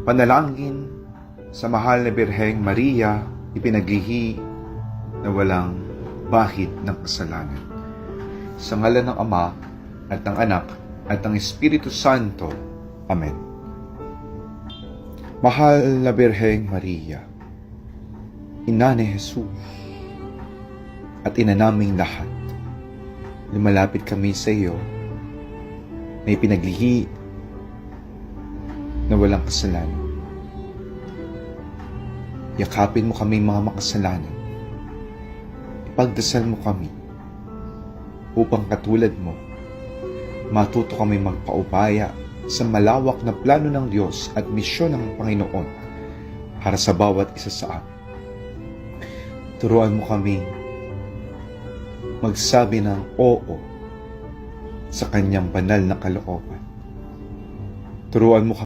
Panalangin sa mahal na Birheng Maria, ipinaglihi na walang bahid ng kasalanan. Sa ngalan ng Ama, at ng Anak, at ng Espiritu Santo. Amen. Mahal na Birheng Maria, Ina ni Jesus, at ina naming lahat, lumalapit kami sa iyo na ipinaglihi na walang kasalanan. Yakapin mo kami mga makasalanan. Ipagdasal mo kami upang katulad mo, matuto kami magpaubaya sa malawak na plano ng Diyos at misyon ng Panginoon para sa bawat isa sa amin. Turuan mo kami magsabi ng oo sa kanyang banal na kalooban. Turuan mo